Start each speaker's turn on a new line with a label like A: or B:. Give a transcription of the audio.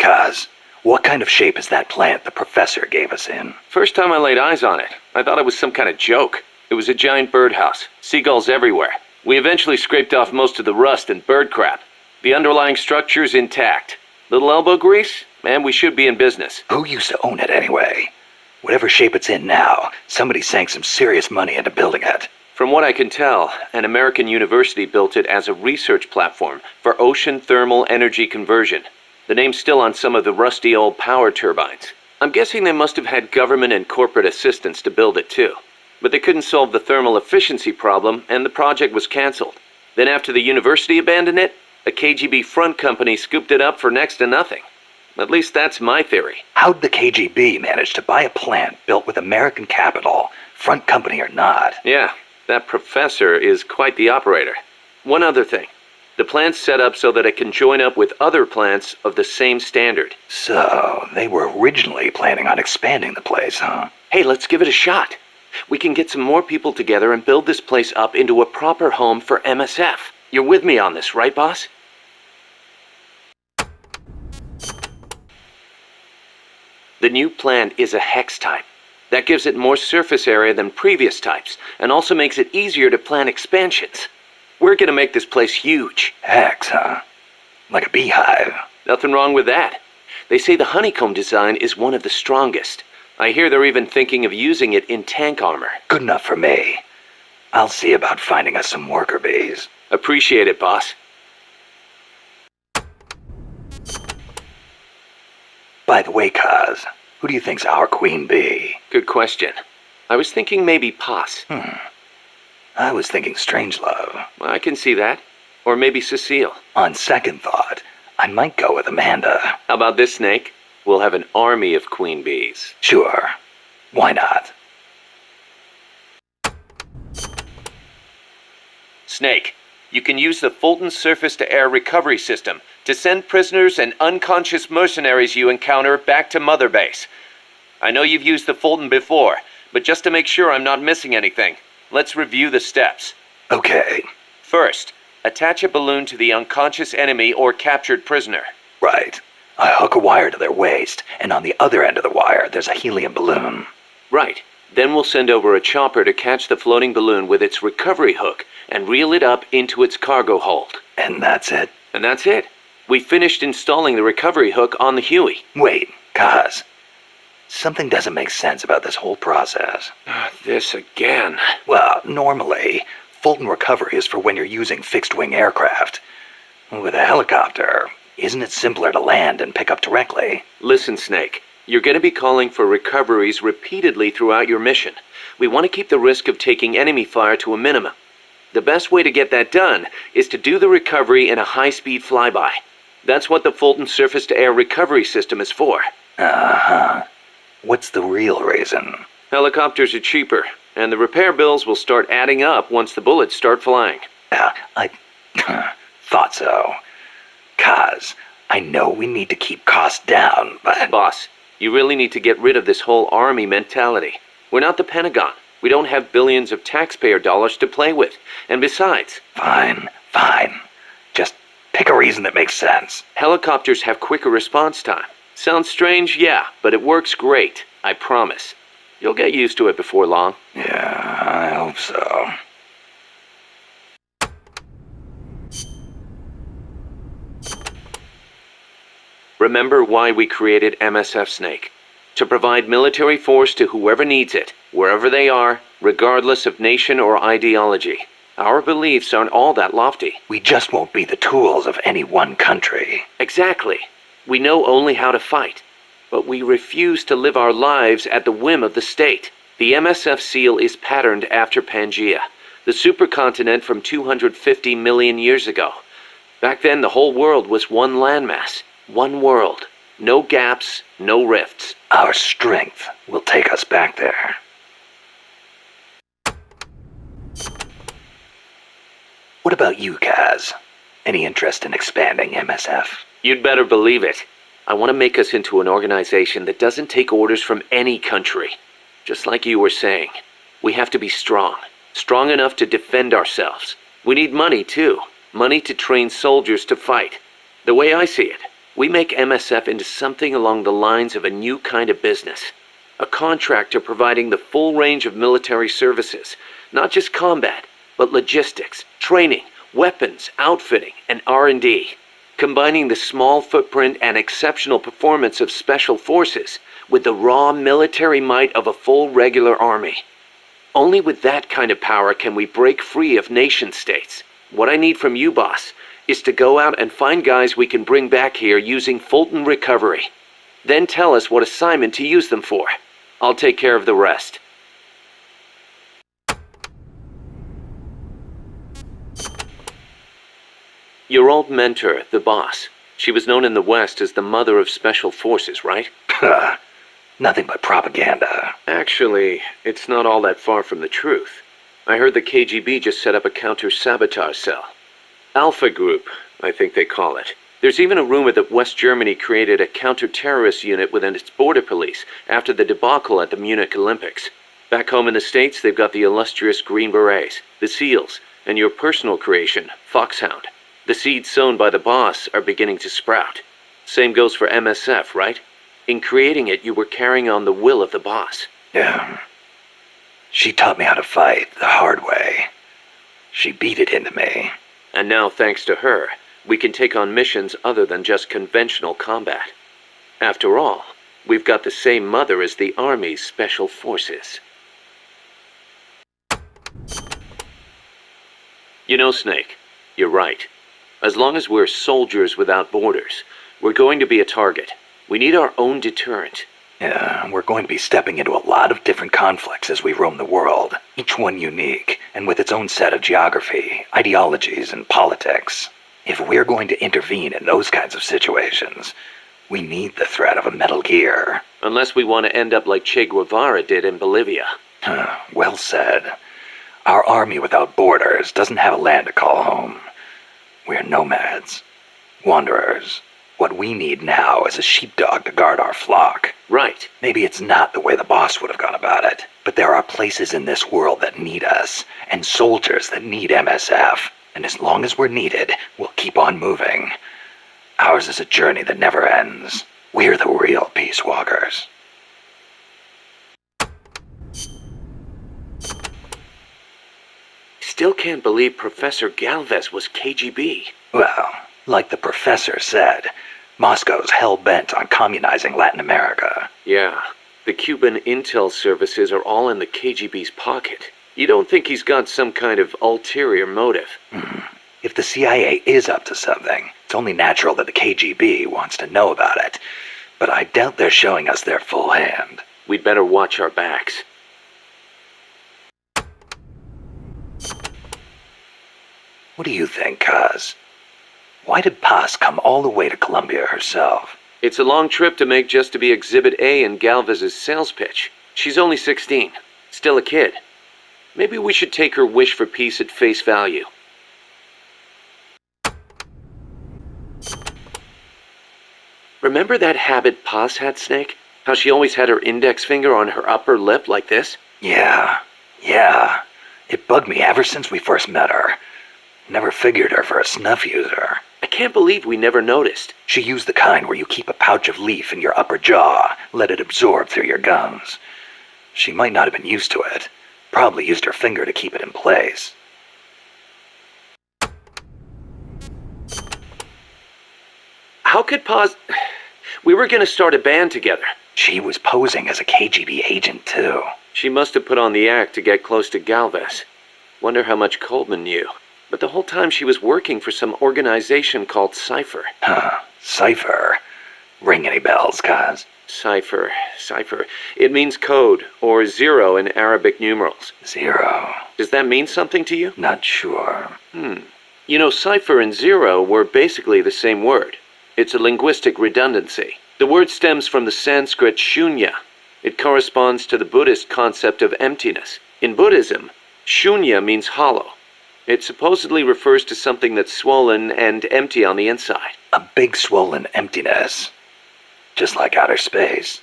A: Kaz, what kind of shape is that plant the professor gave us in?
B: First time I laid eyes on it, I thought it was some kind of joke. It was a giant birdhouse, seagulls everywhere. We eventually scraped off most of the rust and bird crap. The underlying structure's intact. Little elbow grease? Man, we should be in business.
A: Who used to own it anyway? Whatever shape it's in now, somebody sank some serious money into building it.
B: From what I can tell, an American university built it as a research platform for ocean thermal energy conversion. The name's still on some of the rusty old power turbines. I'm guessing they must have had government and corporate assistance to build it too. But they couldn't solve the thermal efficiency problem, and the project was canceled. Then after the university abandoned it, a KGB front company scooped it up for next to nothing. At least that's my theory.
A: How'd the KGB manage to buy a plant built with American capital, front company or not?
B: Yeah, that professor is quite the operator. One other thing. The plant's set up so that it can join up with other plants of the same standard.
A: So, they were originally planning on expanding the place, huh?
B: Hey, let's give it a shot. We can get some more people together and build this place up into a proper home for MSF. You're with me on this, right, boss? The new plant is a hex type. That gives it more surface area than previous types, and also makes it easier to plan expansions. We're gonna make this place huge.
A: Hex, huh? Like a beehive.
B: Nothing wrong with that. They say the honeycomb design is one of the strongest. I hear they're even thinking of using it in tank armor.
A: Good enough for me. I'll see about finding us some worker bees.
B: Appreciate it, boss.
A: By the way, Kaz, who do you think's our queen bee?
B: Good question. I was thinking maybe Poss.
A: I was thinking Strangelove.
B: I can see that. Or maybe Cecile.
A: On second thought, I might go with Amanda.
B: How about this, Snake? We'll have an army of queen bees.
A: Sure. Why not?
B: Snake, you can use the Fulton surface-to-air recovery system to send prisoners and unconscious mercenaries you encounter back to Mother Base. I know you've used the Fulton before, but just to make sure I'm not missing anything, let's review the steps.
A: Okay.
B: First, attach a balloon to the unconscious enemy or captured prisoner.
A: Right. I hook a wire to their waist, and on the other end of the wire, there's a helium balloon.
B: Right. Then we'll send over a chopper to catch the floating balloon with its recovery hook and reel it up into its cargo hold.
A: And that's it?
B: And that's it. We finished installing the recovery hook on the Huey.
A: Wait, Kaz. Something doesn't make sense about this whole process.
B: This again.
A: Well, normally, Fulton recovery is for when you're using fixed-wing aircraft. With a helicopter, isn't it simpler to land and pick up directly?
B: Listen, Snake. You're going to be calling for recoveries repeatedly throughout your mission. We want to keep the risk of taking enemy fire to a minimum. The best way to get that done is to do the recovery in a high-speed flyby. That's what the Fulton surface-to-air recovery system is for.
A: Uh-huh. What's the real reason?
B: Helicopters are cheaper, and the repair bills will start adding up once the bullets start flying.
A: I thought so. Kaz, I know we need to keep costs down, but...
B: Boss, you really need to get rid of this whole army mentality. We're not the Pentagon. We don't have billions of taxpayer dollars to play with. And besides...
A: Fine. Just pick a reason that makes sense.
B: Helicopters have quicker response time. Sounds strange, yeah, but it works great. I promise. You'll get used to it before long.
A: Yeah, I hope so.
B: Remember why we created MSF, Snake. To provide military force to whoever needs it, wherever they are, regardless of nation or ideology. Our beliefs aren't all that lofty.
A: We just won't be the tools of any one country.
B: Exactly. We know only how to fight, but we refuse to live our lives at the whim of the state. The MSF seal is patterned after Pangaea, the supercontinent from 250 million years ago. Back then, the whole world was one landmass, one world. No gaps, no rifts.
A: Our strength will take us back there. What about you, Kaz? Any interest in expanding MSF?
B: You'd better believe it. I want to make us into an organization that doesn't take orders from any country. Just like you were saying, we have to be strong. Strong enough to defend ourselves. We need money, too. Money to train soldiers to fight. The way I see it, We make MSF into something along the lines of a new kind of business. A contractor providing the full range of military services, not just combat, but logistics, training, weapons, outfitting, and R&D. Combining the small footprint and exceptional performance of special forces with the raw military might of a full regular army. Only with that kind of power can we break free of nation-states. What I need from you, boss, is to go out and find guys we can bring back here using Fulton recovery. Then tell us what assignment to use them for. I'll take care of the rest. Your old mentor, the boss. She was known in the West as the mother of special forces, right?
A: Nothing but propaganda.
B: Actually, it's not all that far from the truth. I heard the KGB just set up a counter-sabotage cell. Alpha Group, I think they call it. There's even a rumor that West Germany created a counter-terrorist unit within its border police after the debacle at the Munich Olympics. Back home in the States, they've got the illustrious Green Berets, the SEALs, and your personal creation, Foxhound. The seeds sown by the boss are beginning to sprout. Same goes for MSF, right? In creating it, you were carrying on the will of the boss.
A: Yeah. She taught me how to fight the hard way. She beat it into me.
B: And now, thanks to her, we can take on missions other than just conventional combat. After all, we've got the same mother as the Army's Special Forces. You know, Snake, you're right. As long as we're soldiers without borders, we're going to be a target. We need our own deterrent.
A: Yeah, we're going to be stepping into a lot of different conflicts as we roam the world, each one unique, and with its own set of geography, ideologies, and politics. If we're going to intervene in those kinds of situations, we need the threat of a Metal Gear.
B: Unless we want to end up like Che Guevara did in Bolivia.
A: Well said. Our army without borders doesn't have a land to call home. We're nomads, wanderers. What we need now is a sheepdog to guard our flock.
B: Right.
A: Maybe it's not the way the boss would have gone about it, but there are places in this world that need us, and soldiers that need MSF. And as long as we're needed, we'll keep on moving. Ours is a journey that never ends. We're the real peace walkers.
B: Still can't believe Professor Galvez was KGB.
A: Well, like the professor said, Moscow's hell-bent on communizing Latin America.
B: Yeah, the Cuban intel services are all in the KGB's pocket. You don't think he's got some kind of ulterior motive?
A: If the CIA is up to something, it's only natural that the KGB wants to know about it. But I doubt they're showing us their full hand.
B: We'd better watch our backs.
A: What do you think, Kaz? Why did Paz come all the way to Colombia herself?
B: It's a long trip to make just to be Exhibit A in Galvez's sales pitch. She's only 16, still a kid. Maybe we should take her wish for peace at face value. Remember that habit Paz had, Snake? How she always had her index finger on her upper lip like this?
A: Yeah. It bugged me ever since we first met her. Never figured her for a snuff user.
B: I can't believe we never noticed.
A: She used the kind where you keep a pouch of leaf in your upper jaw, let it absorb through your gums. She might not have been used to it. Probably used her finger to keep it in place.
B: How could Paz... We were gonna start a band together.
A: She was posing as a KGB agent, too.
B: She must have put on the act to get close to Galvez. Wonder how much Coleman knew. But the whole time she was working for some organization called Cipher.
A: Cipher. Ring any bells, Kaz?
B: Cipher. It means code, or zero in Arabic numerals.
A: Zero.
B: Does that mean something to you?
A: Not sure.
B: You know, cipher and zero were basically the same word. It's a linguistic redundancy. The word stems from the Sanskrit shunya. It corresponds to the Buddhist concept of emptiness. In Buddhism, shunya means hollow. It supposedly refers to something that's swollen and empty on the inside.
A: A big swollen emptiness. Just like outer space.